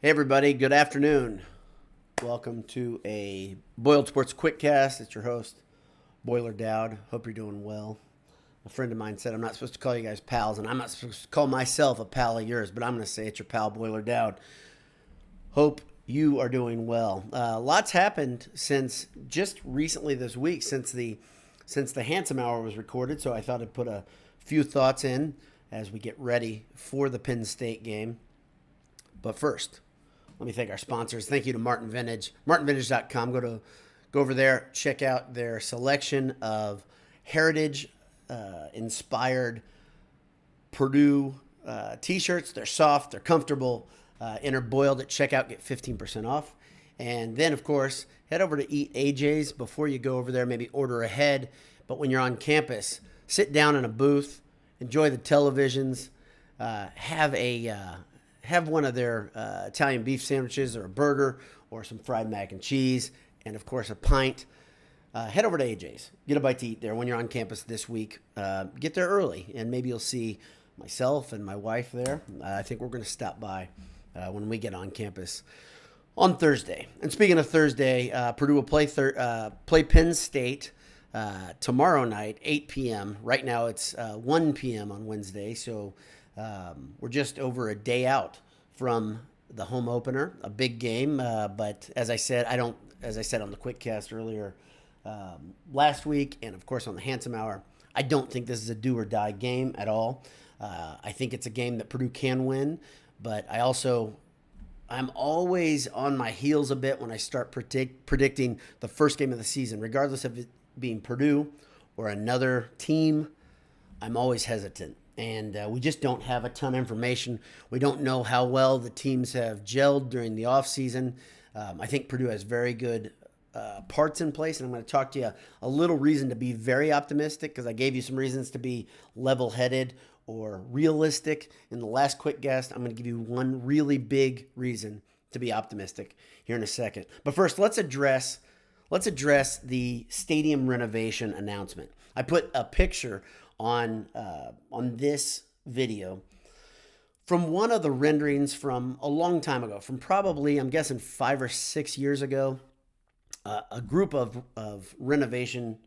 Hey everybody, good afternoon. Welcome to a Boiled Sports Quickcast. It's your host, Boiler Dowd. Hope you're doing well. A friend of mine said I'm not supposed to call you guys pals, and I'm not supposed to call myself a pal of yours, but I'm going to say it's your pal, Boiler Dowd. Hope you are doing well. Lots happened since just recently this week, since the Handsome Hour was recorded, so I thought I'd put a few thoughts in as we get ready for the Penn State game. But first, let me thank our sponsors. Thank you to Martin Vintage. MartinVintage.com. Go over there, check out their selection of heritage inspired Purdue t-shirts. They're soft, they're comfortable. Enter Boiled at checkout, get 15% off. And then, of course, head over to Eat AJ's before you go over there. Maybe order ahead. But when you're on campus, sit down in a booth, enjoy the televisions, have one of their Italian beef sandwiches or a burger or some fried mac and cheese and, of course, a pint. Head over to AJ's. Get a bite to eat there when you're on campus this week. Get there early, and maybe you'll see myself and my wife there. I think we're going to stop by when we get on campus on Thursday. And speaking of Thursday, Purdue will play Penn State tomorrow night, 8 p.m. Right now it's 1 p.m. on Wednesday, so we're just over a day out from the home opener, a big game. But as I said on the Quickcast earlier last week, and of course on the Handsome Hour, I don't think this is a do or die game at all. I think it's a game that Purdue can win, but I'm always on my heels a bit when I start predicting the first game of the season, regardless of it being Purdue or another team. I'm always hesitant. And we just don't have a ton of information. We don't know how well the teams have gelled during the offseason. I think Purdue has very good parts in place, and I'm going to talk to you a little reason to be very optimistic, because I gave you some reasons to be level-headed or realistic in the last quick guest. I'm going to give you one really big reason to be optimistic here in a second. But first, let's address the stadium renovation announcement. I put a picture on this video from one of the renderings from a long time ago, from probably, I'm guessing, 5 or 6 years ago. A group of renovation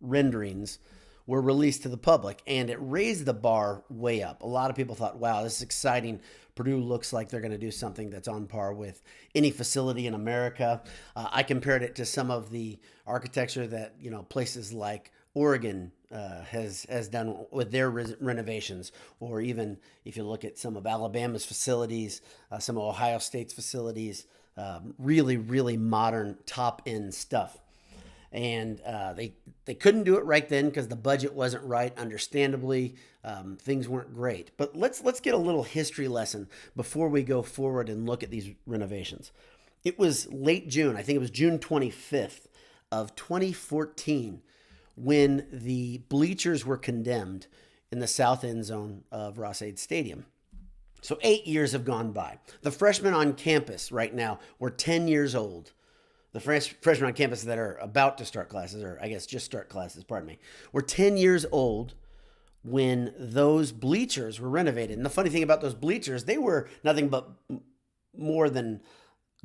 renderings were released to the public, and it raised the bar way up. A lot of people thought, wow, this is exciting. Purdue looks like they're going to do something that's on par with any facility in America. I compared it to some of the architecture that, places like Oregon has done with their renovations, or even if you look at some of Alabama's facilities, some of Ohio State's facilities, really, really modern top-end stuff. And they couldn't do it right then because the budget wasn't right. Understandably, things weren't great. But let's get a little history lesson before we go forward and look at these renovations. It was late June. I think it was June 25th of 2014 when the bleachers were condemned in the south end zone of Ross-Ade Stadium. So 8 years have gone by. The freshmen on campus right now were 10 years old. The freshmen on campus that are about to start classes, or I guess just start classes, were 10 years old when those bleachers were renovated. And the funny thing about those bleachers, they were nothing but more than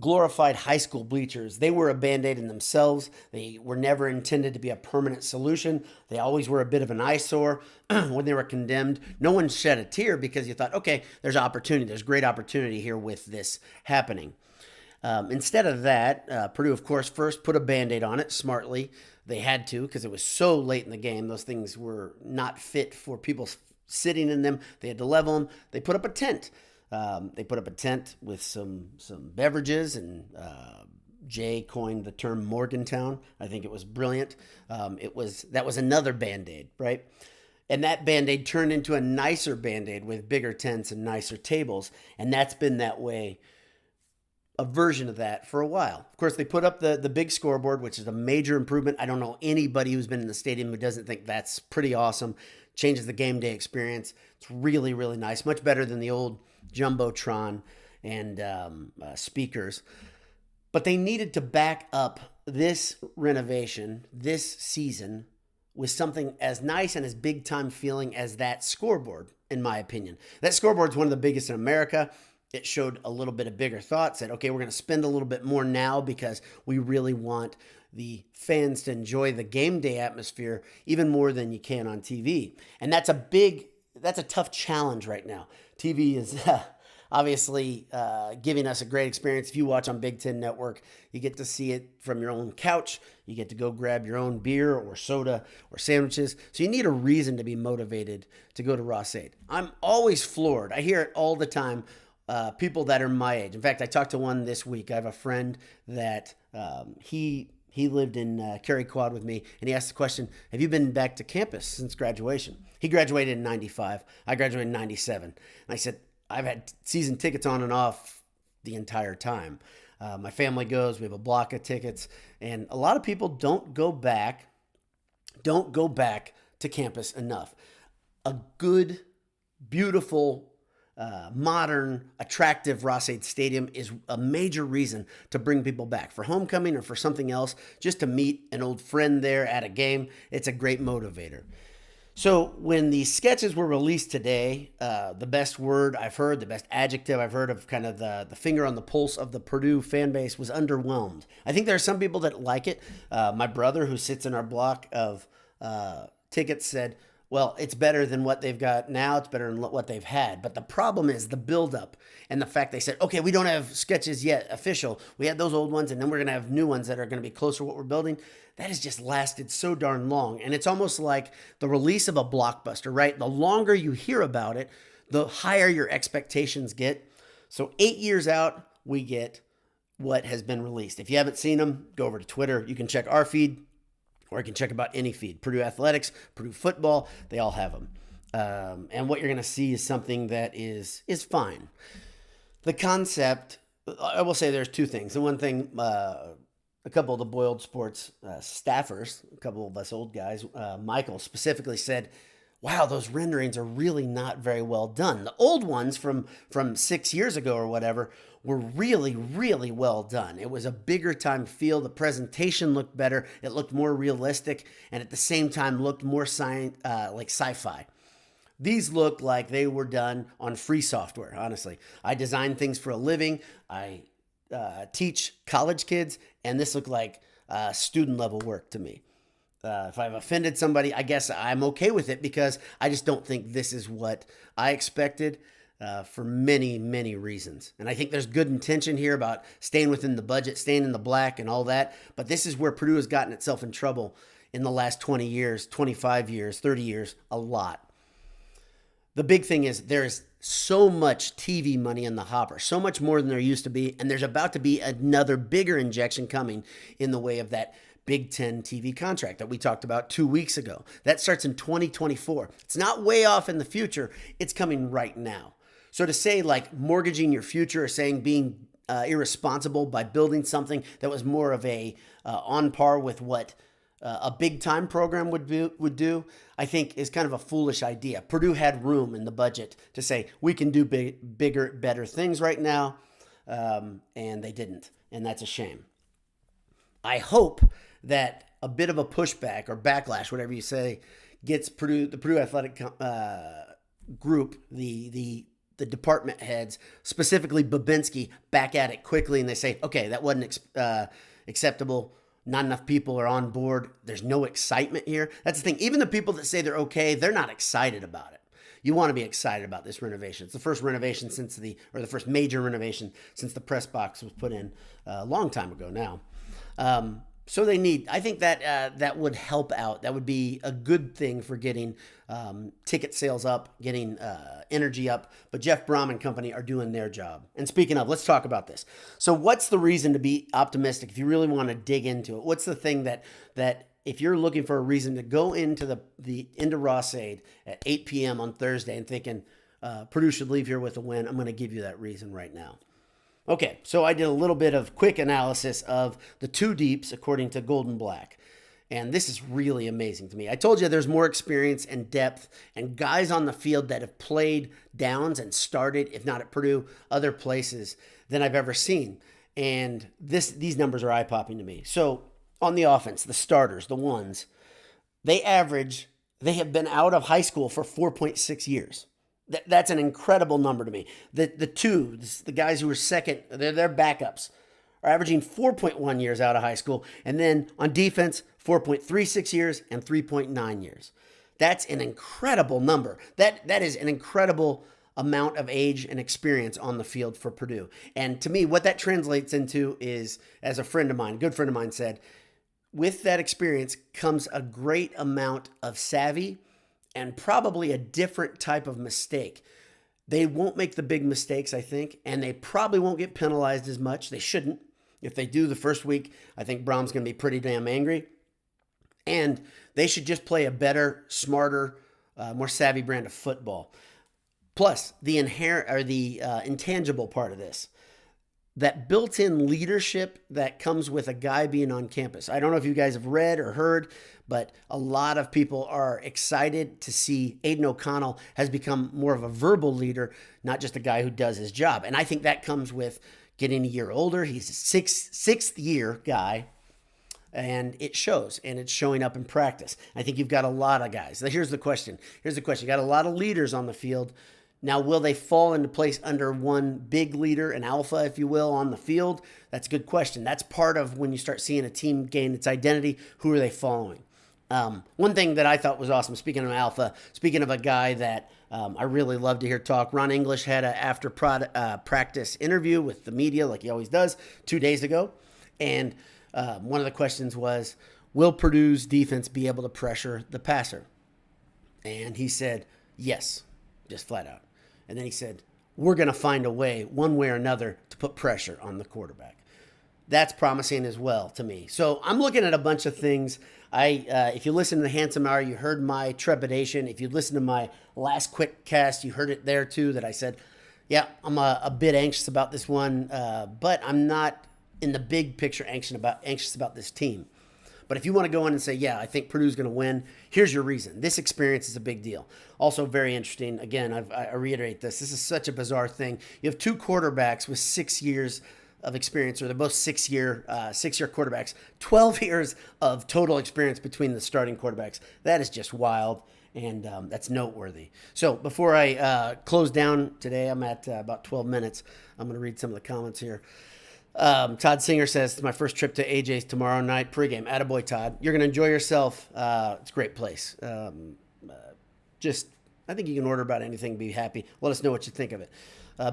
glorified high school bleachers. They were a Band-Aid in themselves. They were never intended to be a permanent solution. They always were a bit of an eyesore when they were condemned. No one shed a tear because you thought, okay, there's opportunity. There's great opportunity here with this happening. Instead of that, Purdue, of course, first put a Band-Aid on it smartly. They had to because it was so late in the game. Those things were not fit for people sitting in them. They had to level them. They put up a tent. They put up a tent with some beverages, and Jay coined the term Morgantown. I think it was brilliant. That was another Band-Aid, right? And that Band-Aid turned into a nicer Band-Aid with bigger tents and nicer tables, and that's been that way, a version of that, for a while. Of course, they put up the big scoreboard, which is a major improvement. I don't know anybody who's been in the stadium who doesn't think that's pretty awesome. Changes the game day experience. It's really, really nice. Much better than the old Jumbotron and speakers. But they needed to back up this renovation, this season, with something as nice and as big time feeling as that scoreboard, in my opinion. That scoreboard's one of the biggest in America. it showed a little bit of bigger thought, said, okay, we're going to spend a little bit more now because we really want the fans to enjoy the game day atmosphere even more than you can on TV. And that's a tough challenge right now. TV is obviously giving us a great experience. If you watch on Big Ten Network, you get to see it from your own couch. You get to go grab your own beer or soda or sandwiches. So you need a reason to be motivated to go to Ross-Ade. I'm always floored. I hear it all the time. People that are my age. In fact, I talked to one this week. I have a friend that he lived in Cary Quad with me, and he asked the question, have you been back to campus since graduation? He graduated in 95. I graduated in 97. And I said, I've had season tickets on and off the entire time. My family goes. We have a block of tickets. And a lot of people don't go back to campus enough. A good, beautiful, modern, attractive Ross-Ade Stadium is a major reason to bring people back for homecoming or for something else, just to meet an old friend there at a game. It's a great motivator. So when the sketches were released today, the best word I've heard, the best adjective I've heard of kind of the finger on the pulse of the Purdue fan base was underwhelmed. I think there are some people that like it. My brother, who sits in our block of tickets, said, well, it's better than what they've got now. It's better than what they've had. But the problem is the buildup and the fact they said, okay, we don't have sketches yet official. We had those old ones, and then we're going to have new ones that are going to be closer to what we're building. That has just lasted so darn long. And it's almost like the release of a blockbuster, right? The longer you hear about it, the higher your expectations get. So 8 years out, we get what has been released. If you haven't seen them, go over to Twitter. You can check our feed, or you can check about any feed. Purdue Athletics, Purdue Football, they all have them. And what you're going to see is something that is fine. The concept, I will say there's two things. The one thing, a couple of the Boiled Sports staffers, a couple of us old guys, Michael specifically said, wow, those renderings are really not very well done. The old ones from 6 years ago or whatever were really, really well done. It was a bigger time feel. The presentation looked better. It looked more realistic, and at the same time looked more like sci-fi. These looked like they were done on free software, honestly. I design things for a living. I teach college kids, and this looked like student-level work to me. If I've offended somebody, I guess I'm okay with it because I just don't think this is what I expected for many, many reasons. And I think there's good intention here about staying within the budget, staying in the black and all that. But this is where Purdue has gotten itself in trouble in the last 20 years, 25 years, 30 years, a lot. The big thing is there's so much TV money in the hopper, so much more than there used to be. And there's about to be another bigger injection coming in the way of that Big Ten TV contract that we talked about 2 weeks ago. That starts in 2024. It's not way off in the future. It's coming right now. So to say like mortgaging your future or saying being irresponsible by building something that was more of a on par with what a big time program would do, I think is kind of a foolish idea. Purdue had room in the budget to say we can do bigger, better things right now, and they didn't, and that's a shame. I hope that a bit of a pushback or backlash, whatever you say, gets the Purdue athletic group, the department heads, specifically Babinski, back at it quickly, and they say, okay, that wasn't acceptable. Not enough people are on board. There's no excitement here. That's the thing. Even the people that say they're okay, they're not excited about it. You want to be excited about this renovation. It's the first renovation the first major renovation since the press box was put in a long time ago now. So I think that would help out. That would be a good thing for getting ticket sales up, getting energy up. But Jeff Brom and company are doing their job. And speaking of, let's talk about this. So what's the reason to be optimistic if you really want to dig into it? What's the thing that if you're looking for a reason to go into into Ross-Ade at 8 p.m. on Thursday and thinking Purdue should leave here with a win, I'm going to give you that reason right now. Okay, so I did a little bit of quick analysis of the two deeps according to Golden Black. And this is really amazing to me. I told you there's more experience and depth and guys on the field that have played downs and started, if not at Purdue, other places than I've ever seen. And these numbers are eye-popping to me. So on the offense, the starters, the ones, they have been out of high school for 4.6 years. That's an incredible number to me. The guys who are second, they're backups, are averaging 4.1 years out of high school. And then on defense, 4.36 years and 3.9 years. That's an incredible number. That is an incredible amount of age and experience on the field for Purdue. And to me, what that translates into is, as a friend of mine, a good friend of mine said, with that experience comes a great amount of savvy and probably a different type of mistake. They won't make the big mistakes, I think, and they probably won't get penalized as much. They shouldn't. If they do the first week, I think Brom's going to be pretty damn angry. And they should just play a better, smarter, more savvy brand of football. Plus, the intangible part of this, that built-in leadership that comes with a guy being on campus. I don't know if you guys have read or heard, but a lot of people are excited to see Aiden O'Connell has become more of a verbal leader, not just a guy who does his job. And I think that comes with getting a year older. He's a sixth year guy, and it shows, and it's showing up in practice. I think you've got a lot of guys. Here's the question. You got a lot of leaders on the field. Now, will they fall into place under one big leader, an alpha, if you will, on the field? That's a good question. That's part of when you start seeing a team gain its identity. Who are they following? One thing that I thought was awesome, speaking of alpha, speaking of a guy that I really love to hear talk, Ron English had an after practice interview with the media like he always does 2 days ago. And one of the questions was, will Purdue's defense be able to pressure the passer? And he said, yes, just flat out. And then he said, we're going to find a way, one way or another, to put pressure on the quarterback. That's promising as well to me. So I'm looking at a bunch of things. If you listen to the Handsome Hour, you heard my trepidation. If you listen to my last quick cast, you heard it there too, that I said, yeah, I'm a bit anxious about this one, but I'm not in the big picture anxious about this team. But if you want to go in and say, yeah, I think Purdue's going to win, here's your reason. This experience is a big deal. Also very interesting. Again, I reiterate this. This is such a bizarre thing. You have two quarterbacks with 6 years of experience, or they're both six-year quarterbacks, 12 years of total experience between the starting quarterbacks. That is just wild, and that's noteworthy. So before I close down today, I'm at about 12 minutes. I'm going to read some of the comments here. Todd Singer says, it's my first trip to AJ's tomorrow night pregame. Attaboy, Todd. You're going to enjoy yourself. It's a great place. I think you can order about anything, be happy. Let us know what you think of it.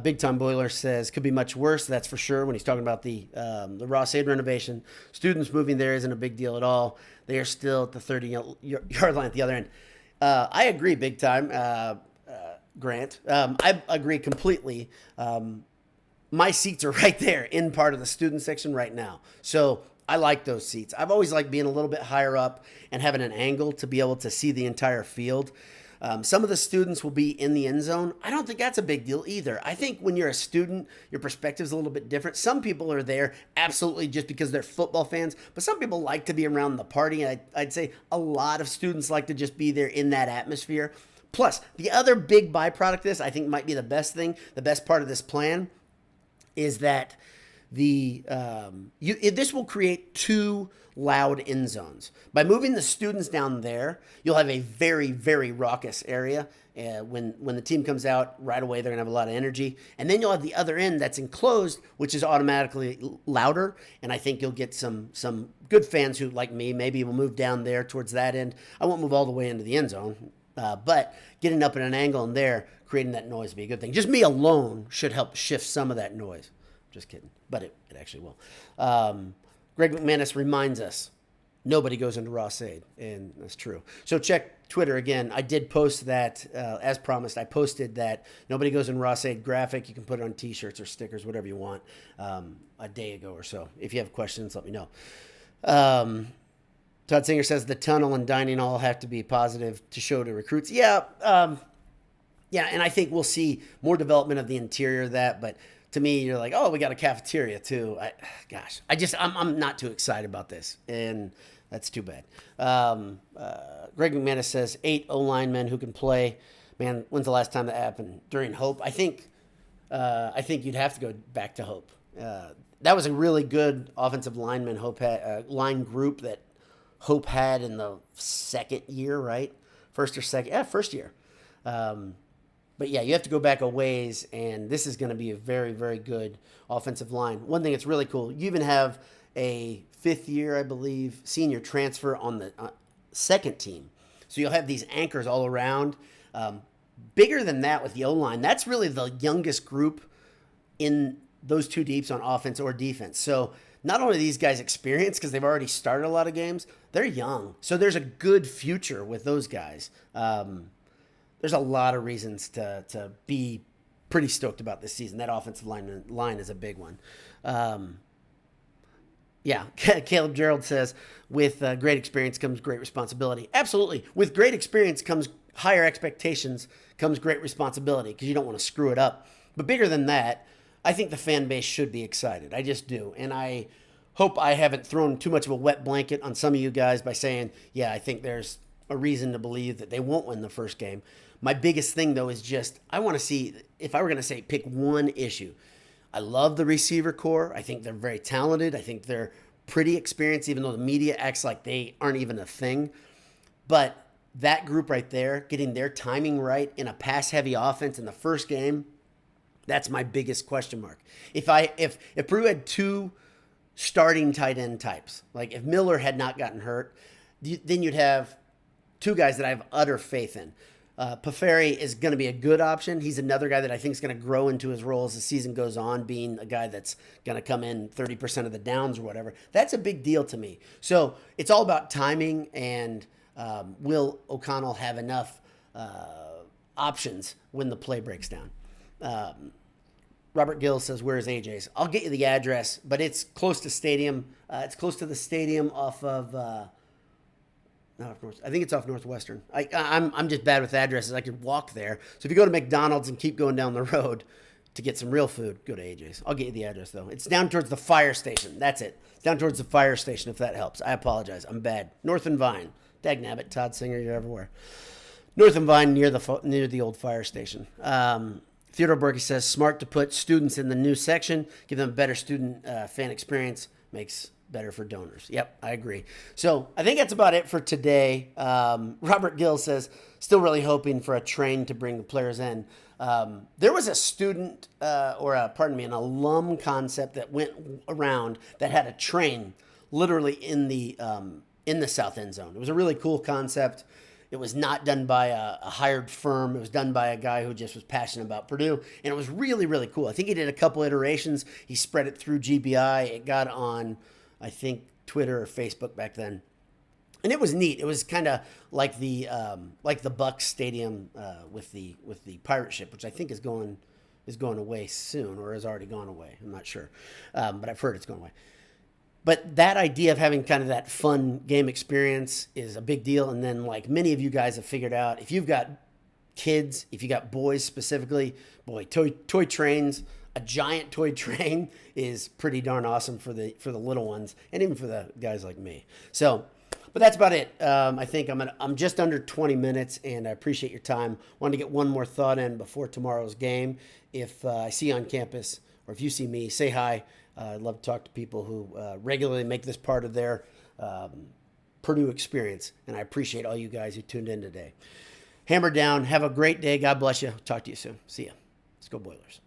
Big Time Boiler says, could be much worse. That's for sure. When he's talking about the Ross-Ade renovation, students moving there isn't a big deal at all. They are still at the 30-yard line at the other end. I agree, Big Time, Grant. I agree completely. My seats are right there in part of the student section right now. So I like those seats. I've always liked being a little bit higher up and having an angle to be able to see the entire field. Some of the students will be in the end zone. I don't think that's a big deal either. I think when you're a student, your perspective is a little bit different. Some people are there absolutely just because they're football fans, but some people like to be around the party. I'd say a lot of students like to just be there in that atmosphere. Plus, the other big byproduct of this, I think might be the best thing, the best part of this plan, is that this will create two loud end zones. By moving the students down there, you'll have a very, very raucous area. When the team comes out, right away they're going to have a lot of energy. And then you'll have the other end that's enclosed, which is automatically louder. And I think you'll get some good fans who, like me, maybe will move down there towards that end. I won't move all the way into the end zone. But getting up at an angle in there, creating that noise would be a good thing. Just me alone should help shift some of that noise. Just kidding. But it actually will. Greg McManus reminds us, nobody goes into Ross-Ade, and that's true. So check Twitter again. I did post that, as promised. I posted that nobody goes in Ross-Ade graphic. You can put it on T-shirts or stickers, whatever you want, a day ago or so. If you have questions, let me know. Todd Singer says the tunnel and dining all have to be positive to show to recruits. Yeah, and I think we'll see more development of the interior of that, but to me, you're like, oh, we got a cafeteria too. I'm not too excited about this, and that's too bad. Greg McManus says 8 O-linemen who can play. Man, when's the last time that happened? During Hope? I think you'd have to go back to Hope. That was a really good offensive lineman line group that Hope had in the second year, right? First or second? Yeah, first year. But yeah, you have to go back a ways, and this is going to be a very, very good offensive line. One thing that's really cool, you even have a fifth year, I believe, senior transfer on the second team. So you'll have these anchors all around. Bigger than that with the O-line, that's really the youngest group in those two deeps on offense or defense. So not only are these guys experienced because they've already started a lot of games, they're young. So there's a good future with those guys. There's a lot of reasons to be pretty stoked about this season. That offensive line is a big one. Yeah, Caleb Gerald says, with great experience comes great responsibility. Absolutely. With great experience comes higher expectations, comes great responsibility because you don't want to screw it up. But bigger than that, I think the fan base should be excited. I just do. And I hope I haven't thrown too much of a wet blanket on some of you guys by saying, yeah, I think there's a reason to believe that they won't win the first game. My biggest thing, though, is just I want to see, if I were going to say pick one issue, I love the receiver core. I think they're very talented. I think they're pretty experienced, even though the media acts like they aren't even a thing. But that group right there, getting their timing right in a pass-heavy offense in the first game, that's my biggest question mark. If Purdue had two starting tight end types, like if Miller had not gotten hurt, then you'd have two guys that I have utter faith in. Paferi is going to be a good option. He's another guy that I think is going to grow into his role as the season goes on, being a guy that's going to come in 30% of the downs or whatever. That's a big deal to me. So it's all about timing, and will O'Connell have enough options when the play breaks down? Robert Gill says, where's AJ's? I'll get you the address, but it's close to stadium. It's close to the stadium off of... I think it's off Northwestern. I'm just bad with addresses. I could walk there. So if you go to McDonald's and keep going down the road to get some real food, go to AJ's. I'll get you the address, though. It's down towards the fire station. That's it. It's down towards the fire station, if that helps. I apologize. I'm bad. North and Vine. Dagnabbit, Todd Singer, you're everywhere. North and Vine near the old fire station. Theodore Berkey says, smart to put students in the new section, give them a better student fan experience, makes better for donors. Yep, I agree. So I think that's about it for today. Robert Gill says, still really hoping for a train to bring the players in. There was a student, an alum concept that went around that had a train literally in the south end zone. It was a really cool concept. It was not done by a hired firm. It was done by a guy who just was passionate about Purdue, and it was really, really cool. I think he did a couple iterations. He spread it through GBI. It got on, I think, Twitter or Facebook back then, and it was neat. It was kind of like the Bucks Stadium with the pirate ship, which I think is going away soon, or has already gone away. I'm not sure, but I've heard it's going away. But that idea of having kind of that fun game experience is a big deal. And then, like many of you guys have figured out, if you've got kids, if you got boys specifically, boy, toy trains, a giant toy train is pretty darn awesome for the little ones, and even for the guys like me. So, but that's about it. I think I'm just under 20 minutes, and I appreciate your time. Wanted to get one more thought in before tomorrow's game. If I see you on campus, or if you see me, say hi. I'd love to talk to people who regularly make this part of their Purdue experience, and I appreciate all you guys who tuned in today. Hammer down. Have a great day. God bless you. Talk to you soon. See ya. Let's go Boilers.